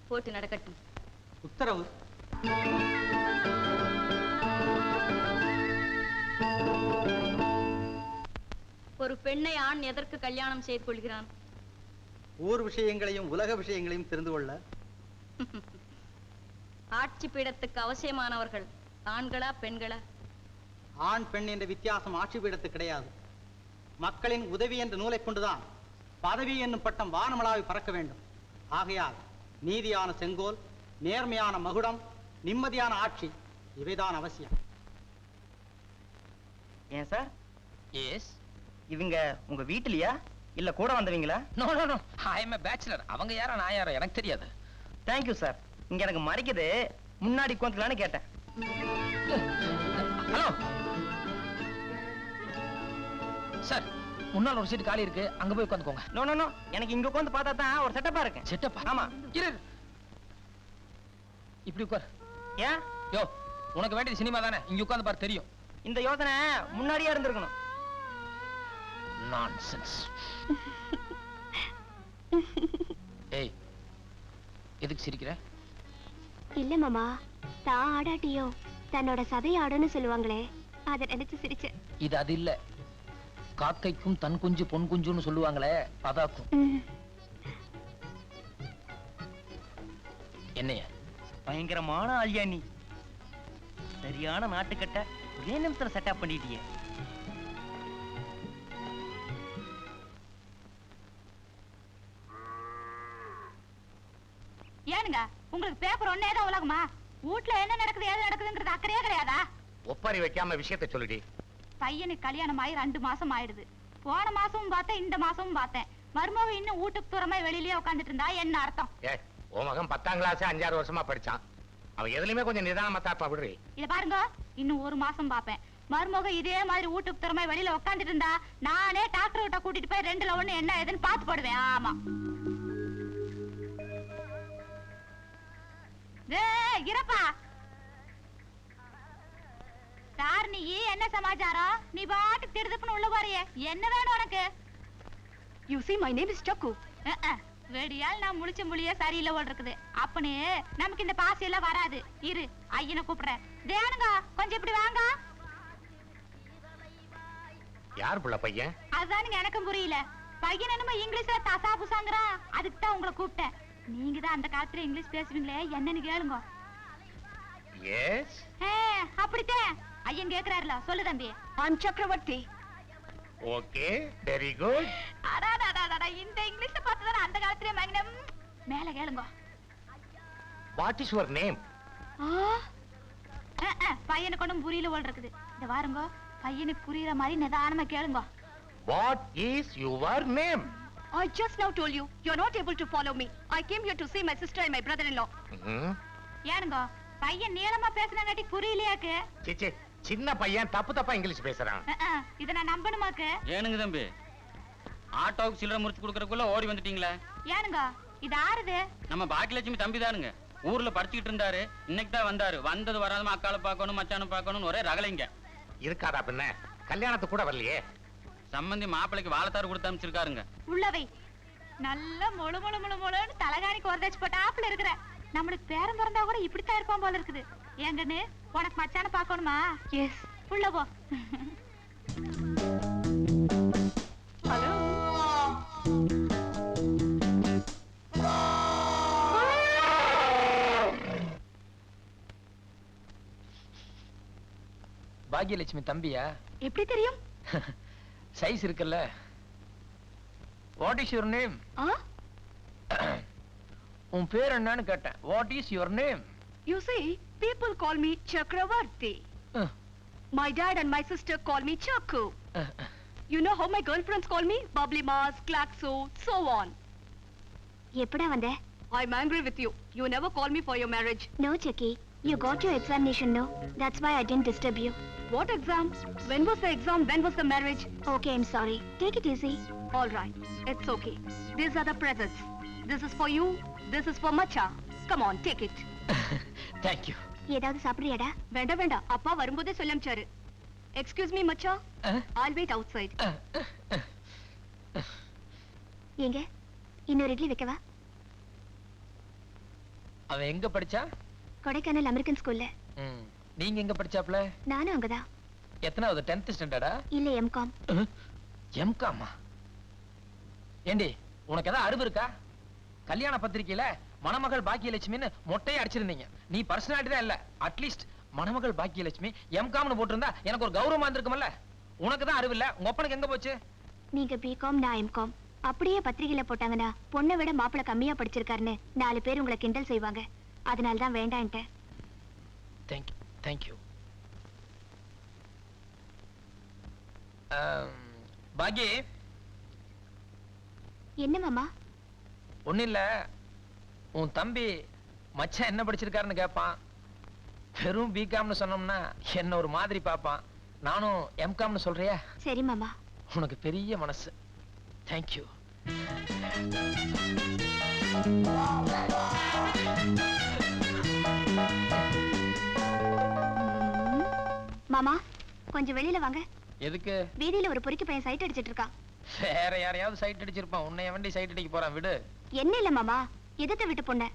போட்டு நடக்கட்டும். உத்தரவு. ஒரு பெண்ணை ஆண் எதற்கு கல்யாணம் செய்து கொள்கிறான்? ஊர் விஷயங்களையும் உலக விஷயங்களையும் தெரிந்து கொள்ள. ஆட்சி பீடத்துக்கு அவசியமானவர்கள் ஆண்களா பெண்களா? ஆண் பெண் என்ற வித்தியாசம் ஆட்சி பீடத்துக்கு கிடையாது. மக்களின் உதவி என்ற நூலை கொண்டுதான் பதவி என்னும் பட்டம் வானமளாவி பறக்க வேண்டும். ஆகையால் நீதியான செங்கோல், நேர்மையான மகுடம், நிம்மதியான ஆட்சி இவைதான் அவசியம். ஏன் சார்? எஸ். இவங்க உங்க வீட்டுலயா இல்ல கூட வந்தவங்களா? No no no, I am A bachelor. அவங்க யாரோ நான் யாரோ எனக்கு தெரியாது. Thank you sir. இங்க எனக்கு மறைக்குது, முன்னாடி உட்காந்துக்கலான்னு கேட்டேன். ஹலோ சார், முன்னால் ஒரு சீட் காலி இருக்கு, அங்க போய் உட்காந்துக்கோங்க. நோ நோ நோ, எனக்கு இங்க உட்காந்து பார்த்தா தான் ஒரு செட்டப்பா இருக்கு. செட்டப்பா? ஆமா. இரு, இப்படி உட்கார். ஏன்? யோ, உனக்கு வேண்டியது சினிமா தானே, இங்க உட்காந்து பாரு தெரியும். இந்த யோசனை முன்னாடியே இருந்திருக்கணும். நான்சென்ஸ். ஏய், எதுக்கு சிரிக்கிற? இல்ல மாமா, தான் ஆடாட்டியோ தன்னோட சதை ஆடுன்னு சொல்லுவாங்களே, அதை நினைச்சு சிரிச்சேன். இது அது இல்ல, காக்கைக்கும் தன் குஞ்சு பொன் குஞ்சுன்னு சொல்லுவாங்களே அதாக்கும். என்னைய பயங்கரமான ஆளியா நீ. சரியான நாட்டுக்கட்ட ஒரே நிமிஷத்துல செட்டப் பண்ணிட்டியே. ஏனுங்க, உங்களுக்கு பேப்பர் ஒன்னே தான் உலகமா? வீட்டுல என்ன நடக்குது ஏது நடக்குதுங்கிறது அக்கறையே கிடையாதா? ஒப்பாரி வைக்காம விஷயத்தை சொல்லுடி. பையனுக்கு கல்யாணம் ஆகி 2 மாசம் ஆயிடுது. போன மாசமும் பார்த்தேன், இந்த மாசமும் பார்த்தேன். மருமக இன்னும் வீட்டுக்கு தூரமா வெளியிலேயே உட்காந்துட்டு இருந்தா என்ன அர்த்தம்? உன் மகன் 10ஆம் கிளாஸ் 5-6 வருஷமா படிச்சான். அவன் எதுலயுமே கொஞ்சம் நிதானமா தாப்பா விடுறி. இத பாருங்க, இன்னும் 1 மாசம் பாப்பேன். மருமக இதே மாதிரி வீட்டுக்கு தூரமா வெளியில உட்காந்துட்டு இருந்தா நானே டாக்டர் கிட்ட கூட்டிட்டு போய் 2ல 1 என்ன ஏதுன்னு பார்த்து போடுவேன். ஆமா. இருப்பா சார், நீ என்ன சமாச்சாரம்? நீ பாட்டு திடுதுப்புன்னு உள்ள போறியே, என்ன வேணும் உனக்கு? You see, my name is Chakku. வெடியால் நான் முழிச்ச மொழியே சரியில்லை போல் இருக்குது. அப்பனே நமக்கு இந்த பாசி எல்லாம் வராது. இரு, ஐயனை கூப்பிடுறேன். தேனுங்க, கொஞ்சம் இப்படி வாங்க. யார் புள்ள பையன்? அதுதானுங்க எனக்கும் புரியல. பையன் என்னமோ இங்கிலீஷ்ல தசா புசாங்கிறான். அதுக்கு தான் உங்களை கூப்பிட்டேன். நீங்க தான் அந்த காலத்துல இங்கிலீஷ் பேசுவீங்களே, என்னன்னு கேளுங்க. எஸ். அப்படித்தான் ஐயன் கேக்குறாருல, சொல்லு தம்பி. I'm Chakravarti. Okay, very good. இந்த இங்கிலீஷ் பார்த்துதான் அந்த காலத்திலே மங்கனம். மேல கேளுங்க. What is your name? பையனுக்கு ஒன்றும் புரியல போல் இருக்குது. இந்த வாருங்க, பையனுக்கு புரியுற மாதிரி நிதானமா கேளுங்க. What is your name? I just now told you, you're not able to follow me. I came here to see my sister and my brother-in-law. ஏனுங்க, பையன் நீளமா பேசுனாங்காட்டி புரியலையாக்கு? சிச்சி, சின்ன பையன் தப்பா இங்கிலீஷ் பேசுறான். இத நான் நம்பணுமாக்கு? ஏனுங்க தம்பி, ஆட்டோவுக்கு சில்லறை முறிச்சு கொடுக்கறதுக்குள்ள ஓடி வந்துட்டீங்களே. ஏனுங்க, இது ஆறுது? நம்ம பாக்கியலட்சுமி தம்பி தானுங்க. ஊர்ல படிச்சுக்கிட்டு இருந்தாரு, இன்னைக்கு தான் வந்தாரு. வந்தது வராதமா அக்கால பாக்கணும் மச்சான பாக்கணும் ஒரே ரகலைங்க. இருக்காதா பின்ன? கல்யாணத்துக்கு கூட வரலையே. சம்பந்தி மாப்பிளைக்கு வாழைத்தாறு கொடுத்து அனுப்பிச்சிருக்காருங்க. உள்ளவை நல்ல முழு முழு முழு முழுன்னு தலகாணிக்கு ஒரு தச்சு போட்டாப்புல இருக்கிற. நம்மளுக்கு பேரம் பிறந்தா கூட இப்படித்தான் இருப்பான் போல இருக்குது. ஏங்கன்னு உனக்கு மச்சான பாக்கணுமா? எஸ். உள்ள போ. ஹலோ. பாக்கியலட்சுமி தம்பியா? எப்படி தெரியும்? சைஸ் இருக்குல்ல. What is your name? உன் பேர் என்னன்னு கேட்டேன். What is your name? You see, people call me Chakravarti. My dad and my sister call me Chakku. You know how my girlfriends call me? Bubbly Mars, Klaxo, so on. எப்படா வந்த? I'm angry with you. You never call me for your marriage. No, Chucky. You got your examination, no? That's why I didn't disturb you. What exam? When was the exam? When was the marriage? Okay, I'm sorry. Take it easy. All right. It's okay. These are the presents. This is for you. This is for Macha. Come on, take it. Thank you. ஏதாவது சாப்பிடுறியாடா? வேண்டாம் வேண்டாம். அப்பா வரும்போதே சொல்லம்ச்சாரு. Excuse me, Macha. I'll wait outside. ஏங்க, இன்னொரு இட்லி வைக்கவா? அவன் எங்க படிச்சா? கொடைக்கானல் அமெரிக்கன் ஸ்கூல்ல. நீங்க எங்க படிச்சாப்ல? நானும் அங்கதான். எத்தனாவது? 10th ஸ்டாண்டர்டா? இல்ல எம்காம். எம்காமா? ஏண்டி உனக்கு ஏதாவது அறிவு இருக்கா? கல்யாண பத்திரிக்கையில மணமகள் பாக்கியலட்சுமின்னு மொட்டையை அடிச்சிருந்தீங்க. நீ பர்சனாலிட்டி தான் இல்ல. அட்லீஸ்ட் மணமகள் பாக்கியலட்சுமி எம்காம்னு போட்டிருந்தா எனக்கு ஒரு கௌரவமா இருந்திருக்கும்ல. உனக்கு தான் அறிவு இல்ல. உங்க அப்பனுக்கு எங்க போச்சு? நீங்க பிகாம், நான் எம்காம். அப்படியே பத்திரிகையில போட்டாங்கன்னா பொண்ணை விட மாப்பிள்ள கம்மியா படிச்சிருக்காருன்னு 4 பேர் உங்களை கிண்டல் செய்வாங்க. அதனால தான் வேண்டான்ட்டேன். Thank you thank you. பாக்கி என்ன மாமா? ஒண்ணு இல்ல, உன் தம்பி மச்சான் என்ன படிச்சிருக்காருன்னு கேட்பான். வெறும் பிகாம்னு சொன்னோம்னா என்ன ஒரு மாதிரி பாப்பான். நானும் எம்காம்னு சொல்றியா? சரி மாமா. உனக்கு பெரிய மனசு. தேங்க்யூ. மாமா கொஞ்சம் வெளியில வாங்க. எதுக்கு? வீதியில ஒரு பொறுக்கி பையன் சைட் அடிச்சிட்டு இருக்கான். வேற யாரையாவது சைட் அடிச்சிருப்பான். உன்னைய வண்டி சைட் அடிக்க போறான். விடு. என்ன இல்ல மாமா, எதிர்த்த வீட்டு பொண்ணு.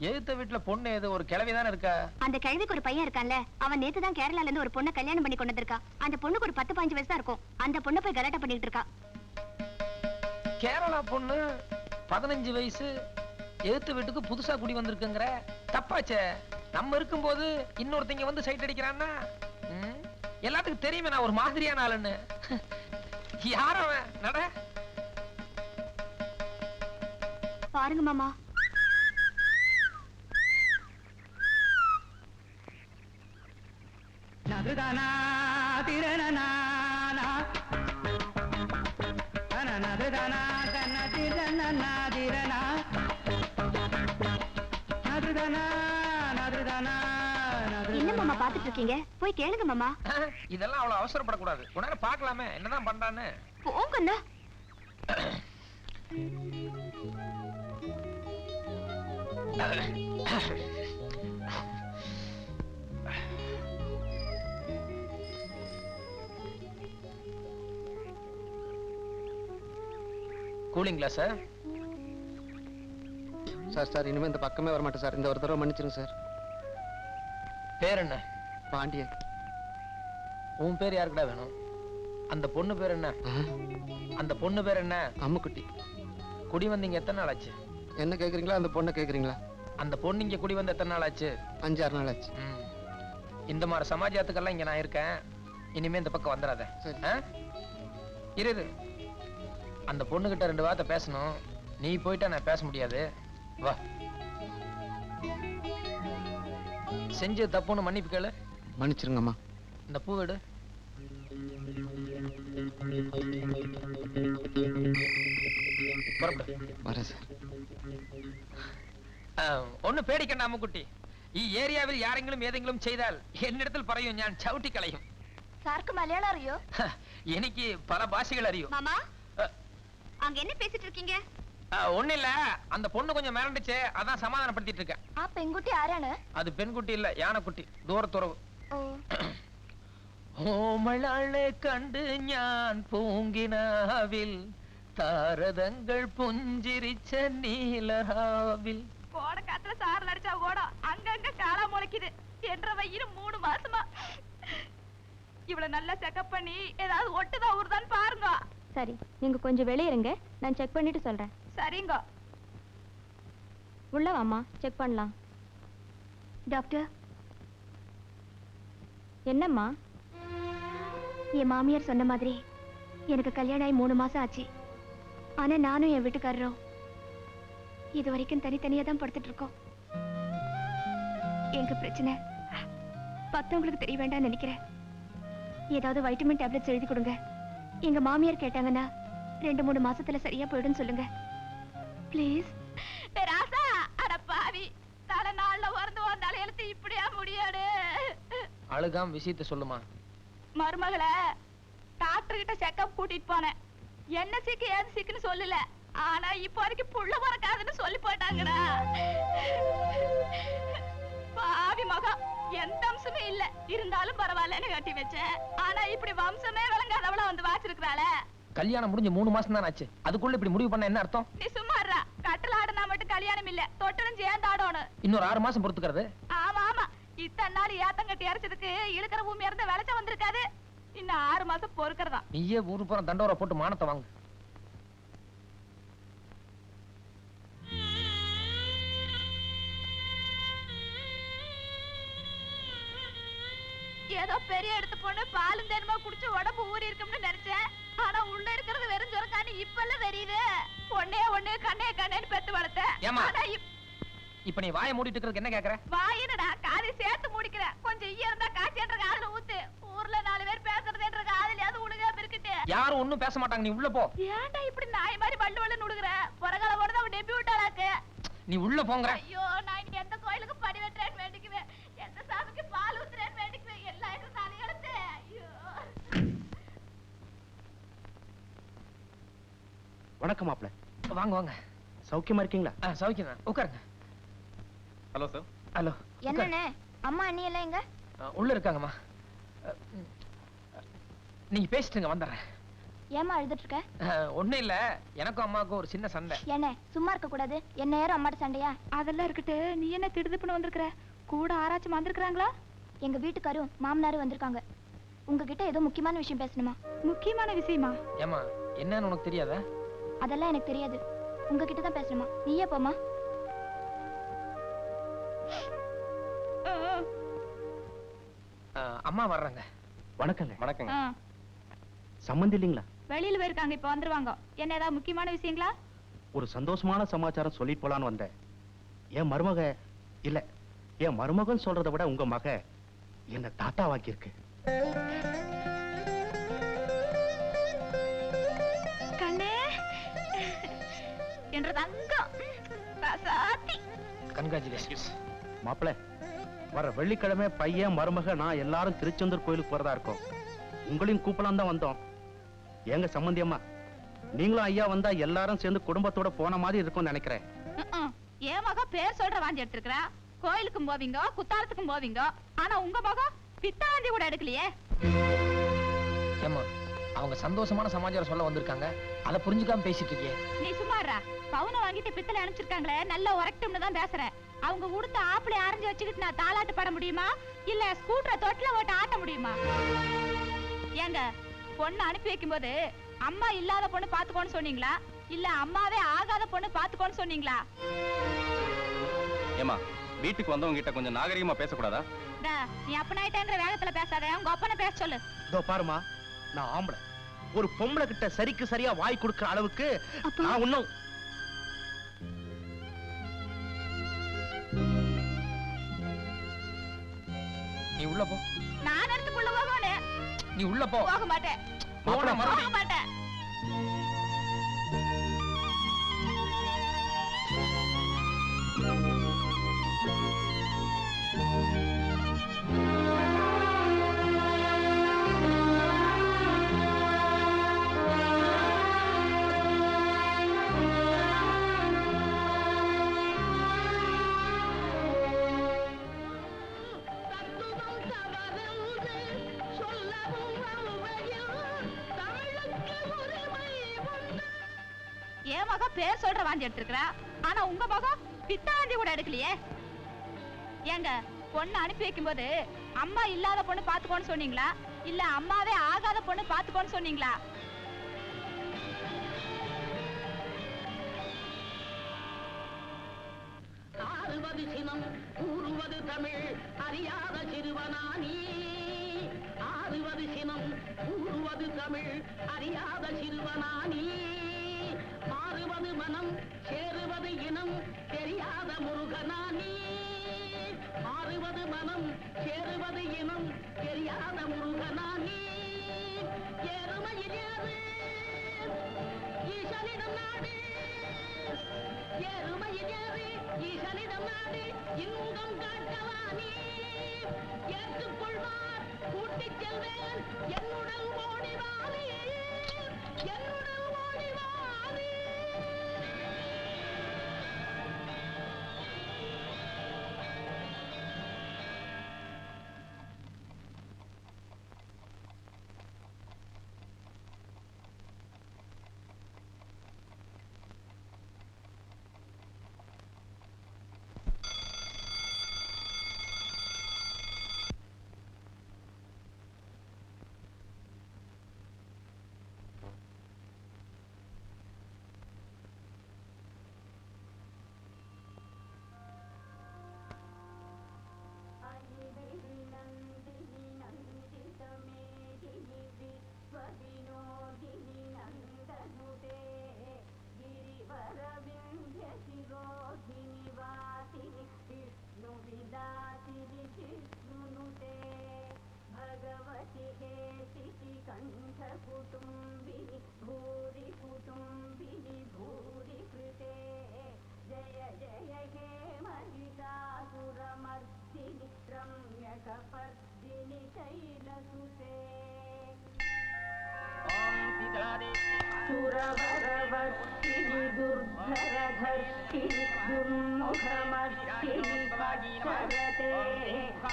எதிர்த்த வீட்டுல பொண்ணு எது? ஒரு கிழவி தானே இருக்கா? அந்த கிழவிக்கு ஒரு பையன் இருக்கான்ல, அவன் நேத்து தான் கேரளால இருந்து ஒரு பொண்ணை கல்யாணம் பண்ணி கொண்டு வந்திருக்கான். அந்த பொண்ணுக்கு ஒரு 10-15 வயசு தான் இருக்கும். அந்த பொண்ணை போய் கலாட்டா பண்ணிட்டு இருக்கா. கேரளா பொண்ணு 15 வயசு எதிர்த்த வீட்டுக்கு புதுசா குடி வந்திருக்குங்கிற? தப்பாச்சே. நம்ம இருக்கும்போது இன்னொருத்தங்க வந்து சைட் அடிக்கிறான்னா எல்லாத்துக்கும் தெரியுமே நான் ஒரு மாதிரியான ஆளுன்னு. யார் அவன்? நட பாருங்க மாமா. என்ன மாமா பாத்துட்டு இருக்கீங்க? போய் கேளுங்க மாமா. இதெல்லாம் அவ்வளவு அவசரப்படக்கூடாது. உடனே பாக்கலாமே என்னதான் பண்றான்னு. போங்கண்ணா. Cooling glass sir. சார் இனிமே இந்த பக்கமே வர மாட்டேன் சார். இந்த ஒரு தடவை மன்னிச்சிருங்க சார். பேர் என்ன? பாண்டியன். உன் பேர் யாருக்குடா வேணும்? அந்த பொண்ணு பேர் என்ன? அந்த பொண்ணு பேர் என்ன? அம்முக்குட்டி. குடி வந்தீங்க எத்தனை நாள் ஆச்சு? என்ன கேக்குறீங்களா அந்த பொண்ணை கேக்குறீங்களா? அந்த பொண்ணு இங்க குடி வந்து எத்தனை நாள் ஆச்சு? 5-6 நாள் ஆச்சு. இந்த மாதிரி சமாஜத்துக்கெல்லாம் இங்க நான் இருக்கேன். இனிமே இந்த பக்கம் வந்துடாத. இரு. அந்த பொண்ணுகிட்ட 2 வார்த்தை பேசணும். நீ போயிட்டா நான் பேச முடியாது. வா. செஞ்ச தப்புன்னு மன்னிப்பு கேளு. மன்னிச்சிருங்கம்மா. இந்த பூ எடு. வரேன் சார். ஒண்ணு பேடிக்கண்ட அம்முக்குட்டி. ஏரியாவில் யாரெങ്കിലും ஏதெങ്കിലും ചെയ്താൽ എന്നിടത്തിൽ പറയും ഞാൻ ചവിട്ടി കളയും. சாருக்கு மலையாளம் அறியோ? எனக்கு பல பாஷைகள் அறியும். மாமா அங்க என்ன பேசிட்டு இருக்கீங்க? ஒண்ணு இல்ல, அந்த பொண்ணு கொஞ்சம் மிரண்டுச்சு, அதான் சமாதானப்படுத்திட்டு இருக்கேன். ஆ பெண்குட்டி ஆரானு? அது பெண்குட்டி இல்ல, யானைக்குட்டி. தூரத்துறவு. ഓമളാളെ കണ്ട് ഞാൻ പൂങ്കിനാവിൽ താരതങ്ങൾ പുഞ്ചിരിച്ച നീലറാവിൽ. கோட காத்துல சாரல் அடிச்சா கூட அங்கங்க காலா முளைக்குது. என்ற வயிறு 3 மாசமா. இவ்வளவு நல்லா செக்கப் பண்ணி ஏதாவது ஒட்டுதா ஊறுதான்னு பாருங்க. சரி, நீங்க கொஞ்சம் வெளிய இருங்க, நான் செக் பண்ணிட்டு சொல்றேன். சரிங்க. உள்ள வாமா, செக் பண்ணலாம். டாக்டர். என்னம்மா? என் மாமியார் சொன்ன மாதிரி எனக்கு கல்யாணம் ஆகி 3 மாசம் ஆச்சு. ஆனா நானும் என் வீட்டுக்காரரும் இது வரைக்கும் தனித்தனியா தான் படுத்துட்டு இருக்கோம். எங்க பிரச்சனை மத்தவங்களுக்கு தெரிய வேண்டாம்னு நினைக்கிறேன். ஏதாவது வைட்டமின் டேப்லெட்ஸ் எழுதி கொடுங்க. எங்க மாமியார் கேட்டாங்கன்னா 2-3 மாசத்துல சரியா போயிடும் சொல்லுங்க ப்ளீஸ். ராசா அட பாவி, தலை நாள்ல வரந்து வந்தாலும் எழுத்து இப்படியா முடியாது. அழுகாம விஷயத்தை சொல்லுமா. மருமகளை டாக்டர் கிட்ட செக்கப் கூட்டிட்டு போனேன். என்ன சிக்கு ஏது சிக்குன்னு சொல்லல. ஆனா இப்போதைக்கு புள்ள மறக்காதுன்னு சொல்லி போட்டாங்கடா. பாவி மகம், எந்த அம்சமே இல்ல. இருந்தாலும் பரவாயில்லன்னு கட்டி வச்சேன். ஆனா இப்படி வம்சமே விளங்காதவள வந்து வாச்சிருக்கிறாள. கல்யாணம் முடிஞ்சு 3 மாசம் தான் ஆச்சு. அதுக்குள்ள இப்படி முடிவு பண்ண என்ன அர்த்தம்? நீ சும்மா இருடா. கட்டல ஆடுனா மட்டும் கல்யாணம் இல்ல. இல்ல தொட்டலும் சேர்ந்தாடணும். இன்னொரு 6 மாசம் பொறுத்துக்கிறது. ஆமா ஆமா, இத்தனை நாள் ஏத்தங்கட்டி அரைச்சதுக்கு இழுக்கிற பூமி இருந்து விளைச்ச வந்திருக்காது. இன்னும் 6 மாசம் பொறுக்கிறதா. நீயே ஊரு பூரா தண்டோரை போட்டு மானத்தை வாங்கு. ஏதோ பெரிய எடுத்து பொண்ணு பாலும் தேனுமா குடிச்சு உடம்பு ஊறி இருக்கும்னு நினைச்சேன். ஆனா உள்ள இருக்கிறது வெறும் சொரக்கானு இப்பெல்லாம் தெரியுது. ஒன்னே ஒண்ணு கண்ணே கண்ணேன்னு பெத்து வளர்த்தேன். இப்ப நீ வாயை மூடிட்டு இருக்கிறதுக்கு என்ன கேக்குற? வாயினடா காதை சேர்த்து முடிக்கிற. கொஞ்சம் ஈய இருந்தா காய்ச்சன்ற காதுல ஊத்து. ஊர்ல 4 பேர் பேசுறதுன்ற காதுல அது உழுகாம இருக்கட்டு. யாரும் ஒண்ணும் பேச மாட்டாங்க, நீ உள்ள போ. ஏன்டா இப்படி நாய் மாதிரி வள்ளு வள்ளு நுடுக்குற? பொறகால போறது அவன் டெபி விட்டாளாக்கு. நீ உள்ள போங்கற. ஐயோ, நான் இன்னைக்கு எந்த கோயிலுக்கு படி வெட்டுறேன்னு வேண்டிக்குவேன், எந்த சாமிக்கு பால் ஊத்துறேன்னு வேண்டிக்குவேன். எல்லாம் எனக்கு தலையெழுத்து. ஐயோ. வணக்கம் மாப்ள. வாங்க வாங்க. சௌக்கியமா இருக்கீங்களா? சௌக்கியம் தான், உட்காருங்க. Hello sir. ஹலோ. என்னண்ணே, அம்மா அண்ணி எல்லாம் எங்க? உள்ள இருக்காங்கம்மா. நீங்க பேசிட்டுங்க, வந்துடுறேன். ஏமா அழுதுட்டு இருக்க? ஒண்ணும் இல்ல, எனக்கும் அம்மாவுக்கும் ஒரு சின்ன சண்டை. என்ன சும்மா இருக்க கூடாது? என்ன நேரம் அம்மாட்ட சண்டையா? அதெல்லாம் இருக்கட்டு, நீ என்ன திடுதுப்புன்னு வந்திருக்கிற? கூட ஆராய்ச்சி வந்திருக்காங்களா? எங்க வீட்டுக்காரும் மாமனாரும் வந்திருக்காங்க. உங்ககிட்ட ஏதோ முக்கியமான விஷயம் பேசணுமா? முக்கியமான விஷயமா? ஏமா, என்னன்னு உனக்கு தெரியாதா? அதெல்லாம் எனக்கு தெரியாது, உங்ககிட்ட தான் பேசணுமா. நீயே போமா. அம்மா வர்றாங்க. வணக்கங்க. வணக்கங்க. சம்மந்தி இல்லீங்களா? வெளியில போயிருக்காங்க, இப்ப வந்துருவாங்க. என்ன ஏதாவது முக்கியமான விஷயங்களா? ஒரு சந்தோஷமான சமாச்சாரம் சொல்லிட்டு போலான்னு வந்தேன். என் மருமக இல்ல, என் மருமகன் சொல்றதை விட உங்க மக என்ன தாத்தா வாக்கியிருக்கு. கண்ணே என்ற தங்கம் ராசாத்தி. கங்க்ராச்சுலேஷன்ஸ். மாப்பிள, வர வெள்ளிக்கிழமை பையன் மருமக நான் எல்லாரும் திருச்செந்தூர் கோயிலுக்கு போறதா இருக்கோம். உங்களையும் கூப்பலாம் தான் வந்தோம். ஏங்க சம்பந்தி அம்மா, நீங்களும் ஐயா வந்தா எல்லாரும் சேர்ந்து குடும்பத்தோட போன மாதிரி இருக்கும்னு நினைக்கிறேன். என் மகன் பேர் சொல்ற வாஞ்சி எடுத்திருக்கிறா. கோயிலுக்கும் போவீங்க, குத்தாலத்துக்கும் போவீங்க. ஆனா உங்க மகன் பித்தாந்தி கூட எடுக்கலையே. ஏமா, அவங்க சந்தோஷமான சமாச்சாரம் சொல்ல வந்திருக்காங்க, அதை புரிஞ்சுக்காம பேசிட்டு இருக்கியே. நீ சும்மாறா. பவுனை வாங்கிட்டு பித்தளை அனுப்பிச்சிருக்காங்களே, நல்ல உரக்கட்டும்னு தான் பேசுறேன். அவங்க உடுத்த ஆப்பிளை அரைஞ்சு வச்சுக்கிட்டு நான் தாலாட்டு பாட முடியுமா? இல்ல ஸ்கூட்டரை தொட்டில ஓட்ட ஆட்ட முடியுமா? ஏங்க, பொண்ணு அனுப்பி வைக்கும் போது அம்மா இல்லாத பொண்ணு பாத்துக்கோன்னு சொன்னீங்களா, இல்ல அம்மாவே ஆகாத பொண்ணு பாத்துக்கோன்னு சொன்னீங்களா? ஏமா, வீட்டுக்கு வந்தவங்க கிட்ட கொஞ்சம் நாகரிகமா பேசக்கூடாதா? நீ அப்பனாயிட்டேன்ற வேகத்துல பேசாத, உங்க அப்பனை பேச சொல்லு. இதோ பாருமா, நான் ஆம்பளை. ஒரு பொம்பளை கிட்ட சரிக்கு சரியா வாய் கொடுக்கிற அளவுக்கு நான் இன்னும். நீ உள்ள போ. நான் எடுத்துக்குள்ள போகணும். நீ உள்ள போ. போக மாட்டேன். போட போக மாட்டேன். என் மகன் பேர் சொல்ற வாந்தி எடுத்திருக்கிறா, ஆனா உங்க மகன் பித்தாந்தி கூட எடுக்கலையே. ஏங்க, பொண்ணு அனுப்பி வைக்கும் போது அம்மா இல்லாத பொண்ணு பாத்துக்கோன்னு சொன்னீங்களா, இல்ல அம்மாவே ஆகாத பொண்ணு பாத்துக்கோன்னு சொன்னீங்களா? ஆறுவது சினம் கூறுவது தமிழ் அறியாத சிறுவனானி. ஆறுவது சினம் கூறுவது தமிழ் அறியாத சிறுவனானி. மாறுவது மனம் சேருவது இனம் தெரியாத முருகனானி. மாறுவது மனம் சேருவது இனம் தெரியாத முருகனானி. எருமையில் ஏறு ஈசனிடம் நாடு. எருமையில் ஏறு ஈசனிடம் நாடு. இன்பம் காட்டவானி ஏற்றுக்கொள்வார் கூட்டிச் செல்வேன். என்னுடன் ஓடிவானி, என்னுடன் ஓடிவானி. रम्यकपर्दिनि शैलसुते सुरवरवर्षिणि दुर्धरधर्षिणि दुर्मुखमर्षिणि पक्षरते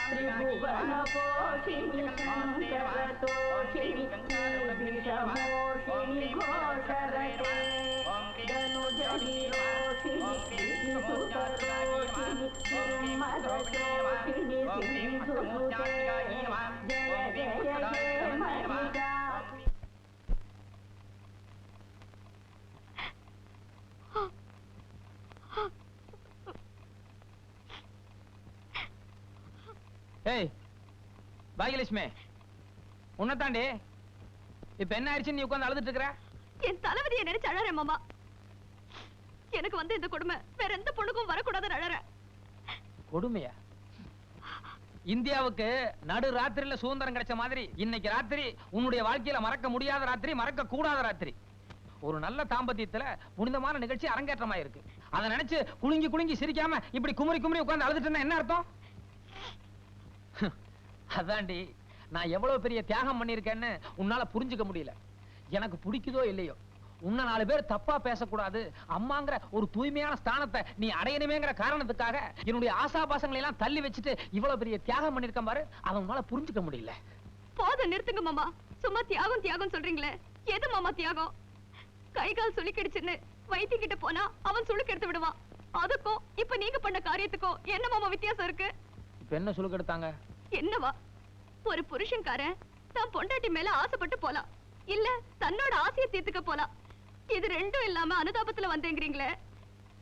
त्रिभुवनपोषिणि शङ्करतोषिणि निर्विषमोषिणि घोषरते धनुजनिरोषिणि श्रीसुतरोषिणि दुर्मदतोषिणि श्रीसुते जय जय जय मणिदा ஏய் பாகியலட்சுமி உன்னதாண்டி இப்ப என்ன ஆயிடுச்சு நீ உட்கார்ந்து அழுதுட்டு இருக்கற? என் தலைவலியை நினைச்சு அழறேன் மாமா. எனக்கு வந்து இந்த கொடுமை வேற எந்த பொண்ணுக்கும் வரக்கூடாதுன்னு அழறேன். கொடுமையா? இந்தியாவுக்கு நடு ராத்திரில சுதந்திரம் கிடைச்ச மாதிரி இன்னைக்கு ராத்திரி உன்னுடைய வாழ்க்கையில மறக்க முடியாத ராத்திரி, மறக்க கூடாத ராத்திரி. ஒரு நல்ல தாம்பத்தியத்துல புனிதமான நிகழ்ச்சி அரங்கேற்றமாயிருக்கு. அதை நினைச்சு குலுங்கி குலுங்கி சிரிக்காம இப்படி குமரி குமரி உட்கார்ந்து அழுதுட்டு என்ன அர்த்தம்? அதாண்டி நான் எவ்வளவு பெரிய தியாகம் பண்ணிருக்கேன்னு உன்னால புரிஞ்சுக்க முடியல. எனக்கு பிடிக்குதோ இல்லையோ உன்ன 4 பேர் தப்பா பேசக்கூடாது அம்மாங்கிற ஒரு தூய்மையான ஸ்தானத்தை நீ அடையணுமேங்கிற காரணத்துக்காக என்னுடைய ஆசாபாசங்களை எல்லாம் தள்ளி வச்சுட்டு இவ்வளவு பெரிய தியாகம் பண்ணிருக்கேன் பாரு. அதை உன்னால புரிஞ்சுக்க முடியல. போதும் நிறுத்துங்க மாமா. சும்மா தியாகம் தியாகம் சொல்றீங்களே, எது மாமா தியாகம்? கை கால் சுளுக்கிடுச்சுன்னு வைத்திய கிட்ட போனா அவன் சுளுக்கு எடுத்து விடுவான். அதுக்கும் இப்ப நீங்க பண்ண காரியத்துக்கும் என்ன மாமா வித்தியாசம் இருக்கு? இப்ப என்ன சுளுக்கு எடுத்தாங்க? என்னவா, ஒரு புருஷன்காரன் தான் பொண்டாட்டி மேல ஆசைப்பட்டு போலாம், இல்ல தன்னோட ஆசையை தீர்த்துக்க போலாம். இது ரெண்டும் இல்லாம அனுதாபத்துல வந்தேங்கிறீங்களே,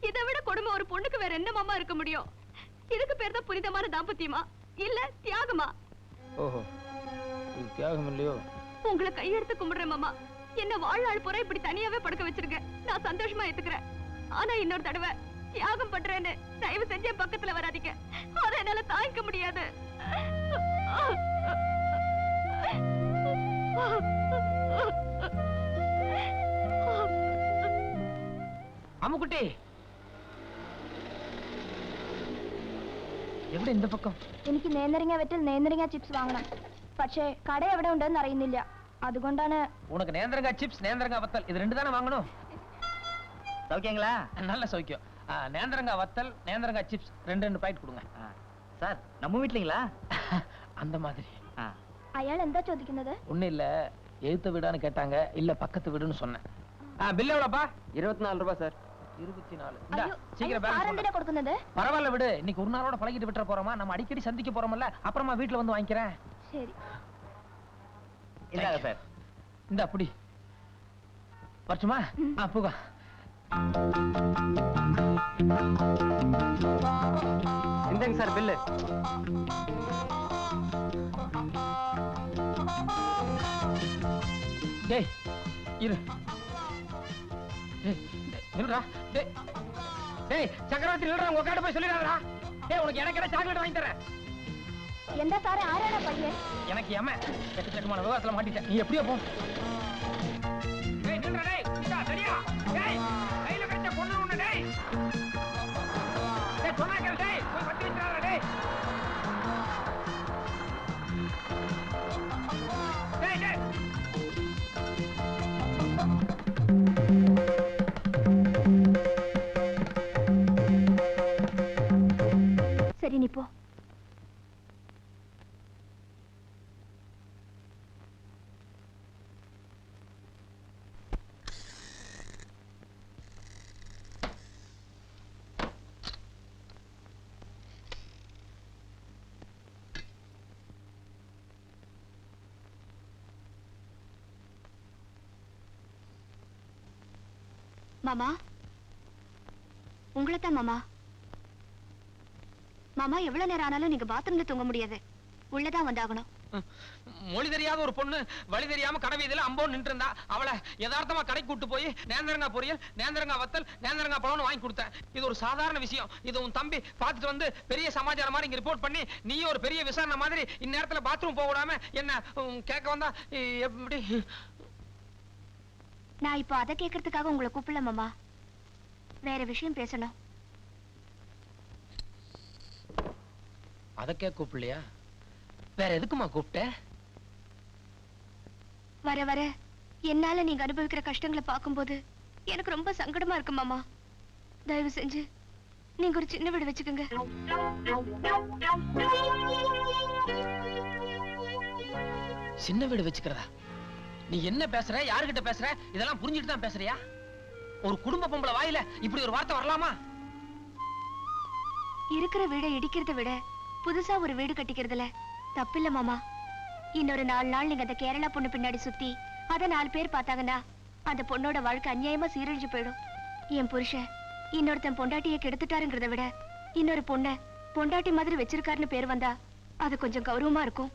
இதை விட கொடுமை ஒரு பொண்ணுக்கு வேற என்ன மாமா இருக்க முடியும்? இதுக்கு பேர் தான் புனிதமான தாம்பத்தியமா இல்ல தியாகமா? ஓஹோ, இது தியாகம் இல்லையோ? உங்களை கையெடுத்து கும்பிடுறேன் மாமா. என்ன வாழ்நாள் பூரா இப்படி தனியாவே படுக்க வச்சிருக்க நான் சந்தோஷமா ஏத்துக்கிறேன். ஆனா இன்னொரு தடவை தியாகம் பண்றேன்னு தயவு செஞ்சு என் பக்கத்துல வராதீங்க. அதை என்னால தாங்கிக்க முடியாது. அம்முக்குட்டி എവിടെ இந்த പക്കം? എനിക്ക് നേന്ത്രങ്ങ വെറ്റിൽ നേന്ത്രങ്ങ ചിപ്സ് വാങ്ങണം. പക്ഷേ കട എവിടെ ഉണ്ടെന്ന് അറിയുന്നില്ല. അതുകൊണ്ടാണ്. உனக்கு நேந்திரங்கா சிப்ஸ் நேந்திரங்கா வத்தல் இது ரெண்டு தானே வாங்கணும். சௌக்கியங்களா? நல்ல சௌக்கியம். நேந்திரங்கா வத்தல் நேந்திரங்கா சிப்ஸ் ரெண்டு பாக்கெட் கொடுங்க. சார் நம்ம வீட்லீங்களா? அந்த மாதிரி. അയാൾ എന്താ ചോദിക്കുന്നത്? ஒண்ணு இல்ல, எழுத்து வீடான்னு கேட்டாங்க, இல்ல பக்கத்து வீடுன்னு சொன்னேன். பில் எவ்வளவுப்பா? 24 ரூபாய் சார். 24. സീക്കിരം കൊടുക്കുന്നത്. பரவாயில்ல விடு, இன்னைக்கு ஒரு நாளோட பழகிட்டு விட்டுற போறோமா, நம்ம அடிக்கடி சந்திக்க போறோம்ல, அப்புறமா வீட்டுல வந்து வாங்கிக்கிறேன். சரி. இந்தாங்க சார். இந்த அப்படி வரட்டுமா? போக. இந்தாங்க சார் பில்லு. டேய் இரு. நில்றா. டேய் சக்கரவர்த்தி நில்றா, உங்க அக்காட்ட போய் சொல்லிடாதடா. டேய் உனக்கு எனக்கு சாக்லேட் வாங்கி தரேன். എന്താ സാറേ, ആരാണ് പയ്യൻ? எனக்கு ஏமா எக்கச்சக்கமான விவகாரத்துல மாட்டிட்டேன். நீ எப்படியோ போ. டேய் நில்றா. டேய் இந்தா சரியா? டேய் கையில கட்ட பொண்ணு ஒண்ணு. டேய் டேய் சொன்னா கேளு. டேய் போய் வட்டி விட்டுறாதடா. டேய் டேய் டேய் சரி நீ போ. மாமா, உங்களை தான் மாமா. மாமா, எவ்வளவு நேரம் ஆனாலும் நீங்க பாத்ரூம்ல தூங்க முடியாது, உள்ளதான் வந்தாகணும். மொழி தெரியாத ஒரு பொண்ணு வழி தெரியாம கடை வீதியில அம்போன்னு நின்று இருந்தா, அவளை யதார்த்தமா கடை கூட்டு போய் நேந்திரங்கா பொரியல் நேந்திரங்கா வத்தல் நேந்திரங்கா பழம்னு வாங்கி கொடுத்தேன். இது ஒரு சாதாரண விஷயம். இது உன் தம்பி பார்த்துட்டு வந்து பெரிய சமாச்சாரம் மாதிரி இங்க ரிப்போர்ட் பண்ணி நீயும் ஒரு பெரிய விசாரணை மாதிரி இந்நேரத்துல பாத்ரூம் போக விடாம என்ன கேட்க வந்தா எப்படி? நான் இப்போ அதை கேட்கறதுக்காக உங்களை கூப்பிடல மாமா, வேற விஷயம் பேசணும். அதக்கே கூப்பிடலையா? வேற எதுக்குமா கூப்பிட்ட? வர வர என்னால நீங்க அனுபவிக்கிற கஷ்டங்களை பார்க்கும்போது எனக்கு ரொம்ப சங்கடமா இருக்கு மாமா. தயவு செஞ்சு நீங்க ஒரு சின்ன வீடு வச்சுக்கோங்க. சின்ன வீடு வச்சுக்கிறதா? நீ என்ன பேசுற? யாருகிட்ட பேசுற? இதெல்லாம் புரிஞ்சுட்டு தான் பேசுறியா? ஒரு குடும்ப பொம்பளை வாயில இப்படி ஒரு வார்த்தை வரலாமா? இருக்கிற வீடை இடிக்கிறத விட புதுசா ஒரு வீடு கட்டிக்கிறதுல தப்பில்ல மாமா. இன்னொரு 4 நாள் நீங்க அந்த கேரளா பொண்ணு பின்னாடி சுத்தி அத 4 பேர் பார்த்தாங்கன்னா அந்த பொண்ணோட வாழ்க்கை அநியாயமா சீரழிஞ்சு போயிடும். என் புருஷன் இன்னொருத்தன் பொண்டாட்டியை கெடுத்துட்டாருங்கிறத விட இன்னொரு பொண்ண பொண்டாட்டி மாதிரி வச்சிருக்காருன்னு பேர் வந்தா அது கொஞ்சம் கௌரவமா இருக்கும்.